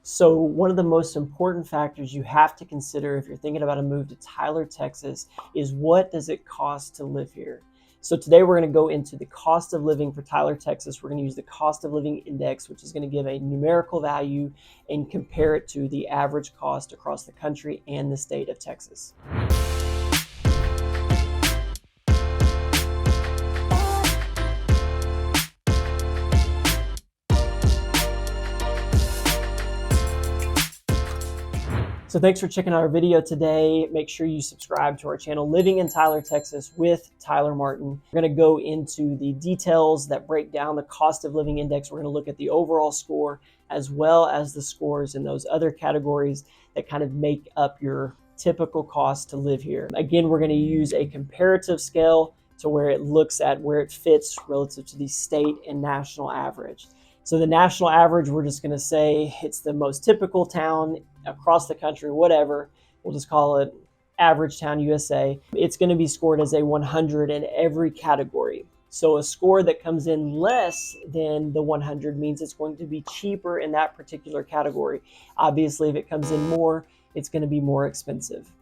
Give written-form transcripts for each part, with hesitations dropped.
So one of the most important factors you have to consider if you're thinking about a move to Tyler, Texas, is what does it cost to live here? So today we're going to go into the cost of living for Tyler, Texas. We're going to use the cost of living index, which is going to give a numerical value and compare it to the average cost across the country and the state of Texas. So thanks for checking out our video today. Make sure you subscribe to our channel, Living in Tyler, Texas with Tyler Martin. We're going to go into the details that break down the cost of living index. We're going to look at the overall score as well as the scores in those other categories that kind of make up your typical cost to live here. Again, we're going to use a comparative scale to where it looks at where it fits relative to the state and national average. So the national average, we're just going to say it's the most typical town across the country, whatever. We'll just call it average town USA. It's going to be scored as a 100 in every category. So a score that comes in less than the 100 means it's going to be cheaper in that particular category. Obviously, if it comes in more, it's going to be more expensive.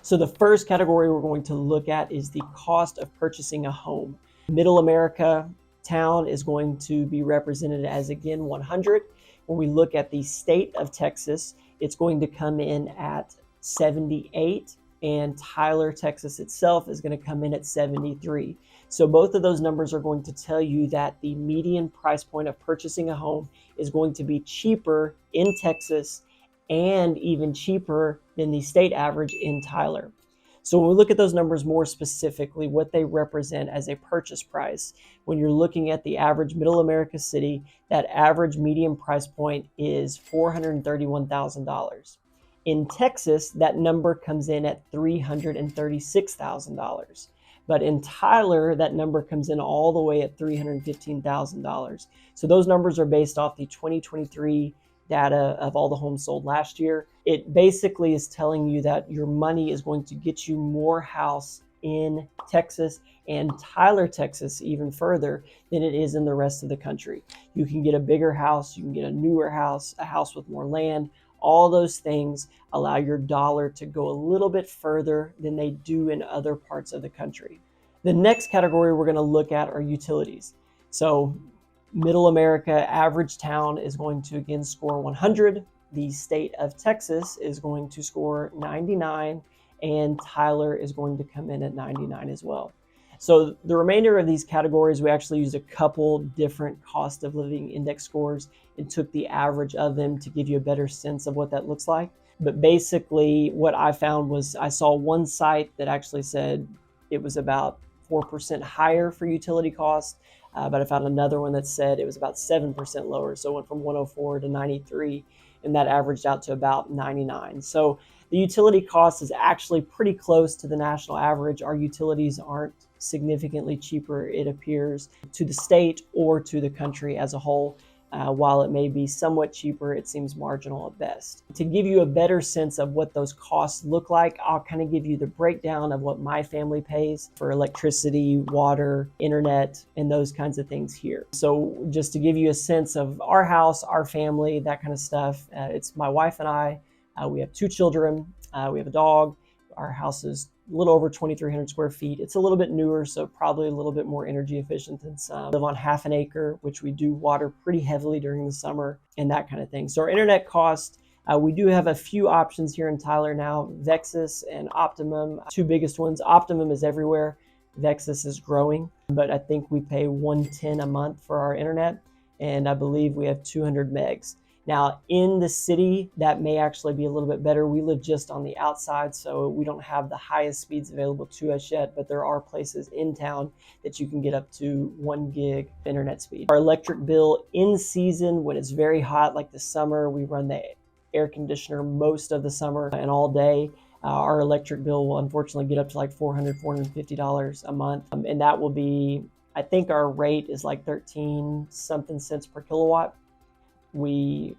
So the first category we're going to look at is the cost of purchasing a home. Middle America town is going to be represented as, again, 100. When we look at the state of Texas, it's going to come in at 78, and Tyler, Texas itself is going to come in at 73. So both of those numbers are going to tell you that the median price point of purchasing a home is going to be cheaper in Texas and even cheaper than the state average in Tyler. So when we look at those numbers more specifically, what they represent as a purchase price, when you're looking at the average middle America city, that average median price point is $431,000. In Texas, that number comes in at $336,000. But in Tyler, that number comes in all the way at $315,000. So those numbers are based off the 2023 data of all the homes sold last year. It basically is telling you that your money is going to get you more house in Texas and Tyler, Texas, even further than it is in the rest of the country. You can get a bigger house, you can get a newer house, a house with more land. All those things allow your dollar to go a little bit further than they do in other parts of the country. The next category we're going to look at are utilities. So Middle America average town is going to again score 100. The state of Texas is going to score 99, and Tyler is going to come in at 99 as well. So the remainder of these categories, we actually used a couple different cost of living index scores and took the average of them to give you a better sense of what that looks like. But basically what I found was I saw one site that actually said it was about 4% higher for utility costs. But I found another one that said it was about 7% lower. So it went from 104 to 93, and that averaged out to about 99. So the utility cost is actually pretty close to the national average. Our utilities aren't significantly cheaper, it appears, to the state or to the country as a whole. While it may be somewhat cheaper, it seems marginal at best. To give you a better sense of what those costs look like, I'll kind of give you the breakdown of what my family pays for electricity, water, internet, and those kinds of things here. So just to give you a sense of our house, our family, that kind of stuff, it's my wife and I. We have 2 children. We have a dog. Our house is a little over 2,300 square feet. It's a little bit newer, so probably a little bit more energy efficient than some. Live on half an acre, which we do water pretty heavily during the summer and that kind of thing. So our internet cost, we do have a few options here in Tyler now, Vexus and Optimum, 2 biggest ones. Optimum is everywhere. Vexus is growing, but I think we pay $110 a month for our internet, and I believe we have 200 megs. Now, in the city, that may actually be a little bit better. We live just on the outside, so we don't have the highest speeds available to us yet, but there are places in town that you can get up to 1 gig internet speed. Our electric bill in season, when it's very hot, like the summer, we run the air conditioner most of the summer and all day. Our electric bill will unfortunately get up to like $400, $450 a month. And that will be, I think our rate is like 13 something cents per kilowatt. We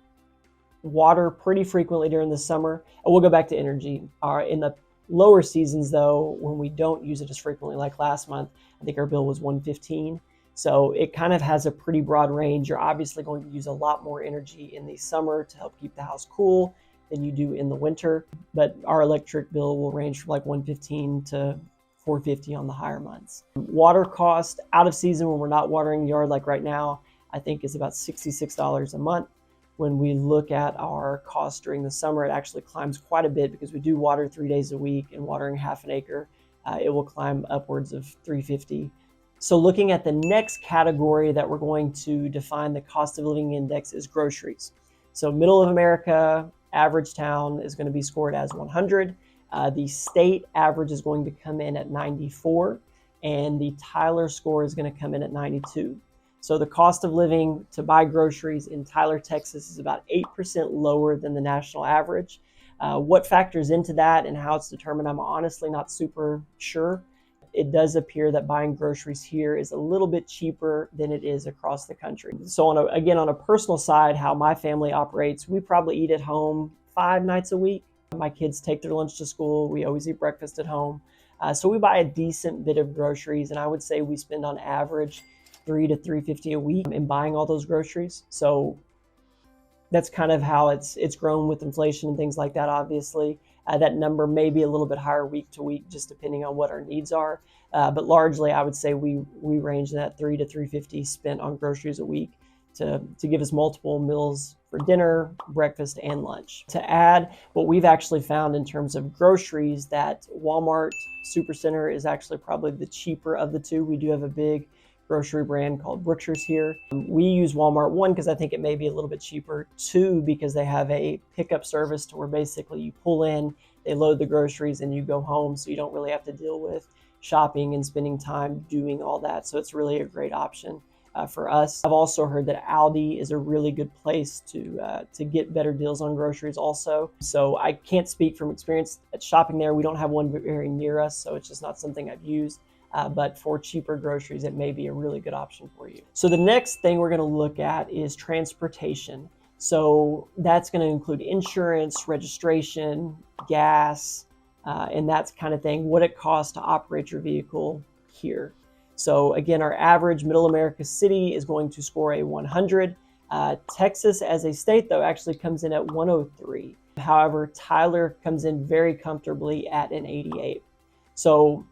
water pretty frequently during the summer. And we'll go back to energy. In the lower seasons, though, when we don't use it as frequently, like last month, I think our bill was $115. So it kind of has a pretty broad range. You're obviously going to use a lot more energy in the summer to help keep the house cool than you do in the winter. But our electric bill will range from like 115 to 450 on the higher months. Water cost out of season when we're not watering the yard like right now, I think is about $66 a month. When we look at our cost during the summer, it actually climbs quite a bit because we do water 3 days a week, and watering half an acre, it will climb upwards of $350. So looking at the next category that we're going to define the cost of living index is groceries. So middle of America, average town is going to be scored as 100. The state average is going to come in at 94, and the Tyler score is going to come in at 92. So the cost of living to buy groceries in Tyler, Texas is about 8% lower than the national average. What factors into that and how it's determined, I'm honestly not super sure. It does appear that buying groceries here is a little bit cheaper than it is across the country. So on a personal side, how my family operates, we probably eat at home 5 nights a week. My kids take their lunch to school. We always eat breakfast at home. So we buy a decent bit of groceries, and I would say we spend on average $300 to $350 a week in buying all those groceries. So that's kind of how it's grown with inflation and things like that, obviously. That number may be a little bit higher week to week, just depending on what our needs are. But largely, I would say we range in that $300 to $350 spent on groceries a week to give us multiple meals for dinner, breakfast, and lunch. To add, what we've actually found in terms of groceries, that Walmart Supercenter is actually probably the cheaper of the two. We do have a big grocery brand called Brookshire's here. We use Walmart, one, because I think it may be a little bit cheaper, two, because they have a pickup service to where basically you pull in, they load the groceries, and you go home, so you don't really have to deal with shopping and spending time doing all that. So it's really a great option for us. I've also heard that Aldi is a really good place to get better deals on groceries also. So I can't speak from experience at shopping there. We don't have one very near us, so it's just not something I've used. But for cheaper groceries, it may be a really good option for you. So the next thing we're going to look at is transportation. So that's going to include insurance, registration, gas, and that kind of thing, what it costs to operate your vehicle here. So again, our average middle America city is going to score a 100. Texas as a state, though, actually comes in at 103. However, Tyler comes in very comfortably at an 88. So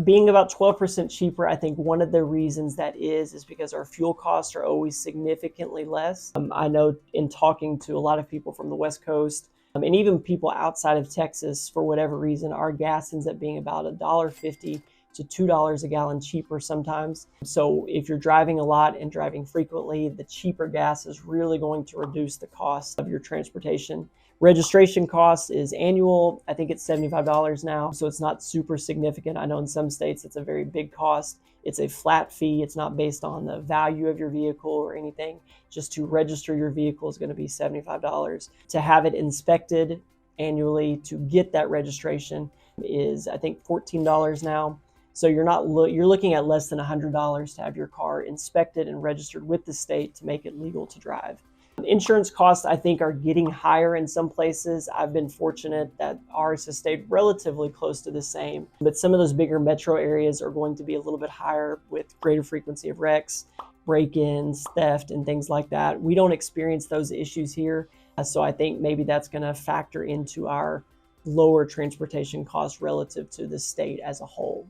being about 12% cheaper, I think one of the reasons that is because our fuel costs are always significantly less. I know in talking to a lot of people from the West Coast, and even people outside of Texas, for whatever reason, our gas ends up being about $1.50 to $2 a gallon cheaper sometimes. So if you're driving a lot and driving frequently, the cheaper gas is really going to reduce the cost of your transportation. Registration cost is annual. I think it's $75 now, so it's not super significant. I know in some states it's a very big cost. It's a flat fee. It's not based on the value of your vehicle or anything. Just to register your vehicle is going to be $75. To have it inspected annually to get that registration is, I think, $14 now. So you're looking at less than $100 to have your car inspected and registered with the state to make it legal to drive. Insurance costs, I think, are getting higher in some places. I've been fortunate that ours has stayed relatively close to the same, but some of those bigger metro areas are going to be a little bit higher with greater frequency of wrecks, break-ins, theft, and things like that. We don't experience those issues here, so I think maybe that's going to factor into our lower transportation costs relative to the state as a whole.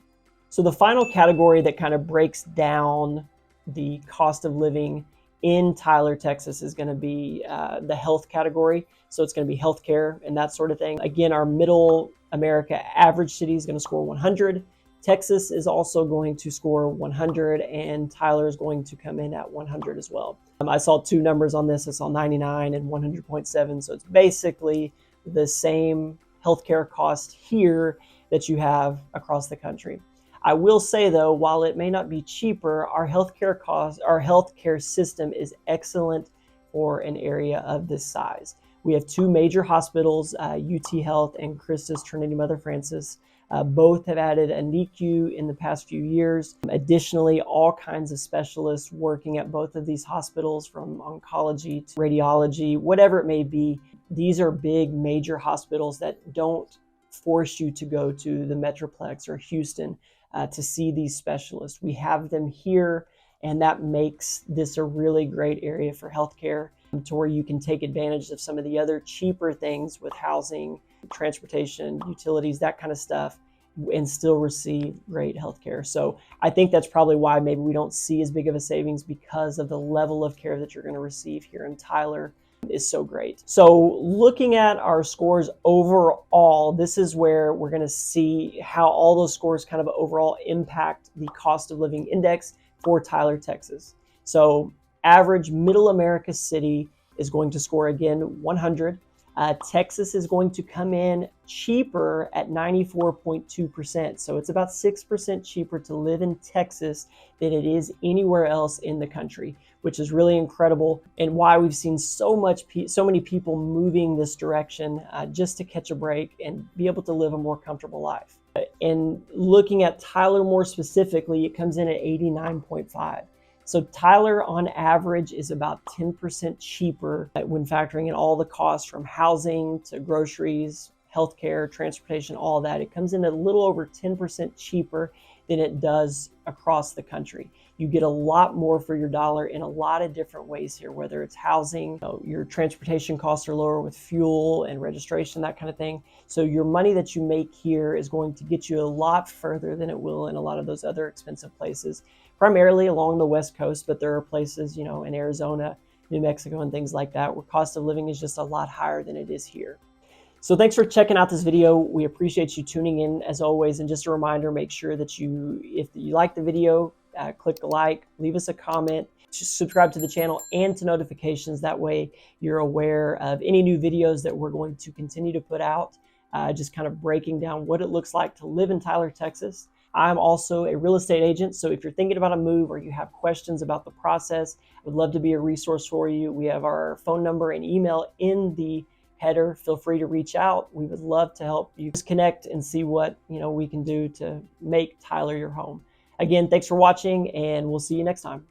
So the final category that kind of breaks down the cost of living in Tyler, Texas is going to be the health category. So it's going to be healthcare and that sort of thing. Again, our middle America average city is going to score 100. Texas is also going to score 100, and Tyler is going to come in at 100 as well. I saw two numbers on this. I saw 99 and 100.7. So it's basically the same healthcare cost here that you have across the country. I will say, though, while it may not be cheaper, our healthcare system is excellent for an area of this size. We have two major hospitals, UT Health and Christus Trinity Mother Francis. Both have added a NICU in the past few years. Additionally, all kinds of specialists working at both of these hospitals, from oncology to radiology, whatever it may be. These are big, major hospitals that don't force you to go to the Metroplex or Houston to see these specialists. We have them here, And that makes this a really great area for healthcare, to where you can take advantage of some of the other cheaper things with housing, transportation, utilities, that kind of stuff, and still receive great healthcare. So I think that's probably why maybe we don't see as big of a savings, because of the level of care that you're going to receive here in Tyler is so great. So looking at our scores overall, this is where we're going to see how all those scores kind of overall impact the cost of living index for Tyler, Texas. So average middle America city is going to score again 100. Texas is going to come in cheaper at 94.2%. So it's about 6% cheaper to live in Texas than it is anywhere else in the country, which is really incredible, and why we've seen so many people moving this direction, just to catch a break and be able to live a more comfortable life. And looking at Tyler more specifically, it comes in at 89.5. So Tyler on average is about 10% cheaper when factoring in all the costs from housing to groceries, healthcare, transportation, all of that. It comes in a little over 10% cheaper than it does across the country. You get a lot more for your dollar in a lot of different ways here, whether it's housing, your transportation costs are lower with fuel and registration, that kind of thing. So your money that you make here is going to get you a lot further than it will in a lot of those other expensive places, primarily along the West Coast, but there are places, in Arizona, New Mexico, and things like that, where cost of living is just a lot higher than it is here. So thanks for checking out this video. We appreciate you tuning in as always. And just a reminder, make sure that if you like the video, click the like, leave us a comment, subscribe to the channel and to notifications. That way you're aware of any new videos that we're going to continue to put out, just kind of breaking down what it looks like to live in Tyler, Texas. I'm also a real estate agent, so if you're thinking about a move or you have questions about the process, I would love to be a resource for you. We have our phone number and email in the header. Feel free to reach out. We would love to help you connect and see what we can do to make Tyler your home. Again, thanks for watching, and we'll see you next time.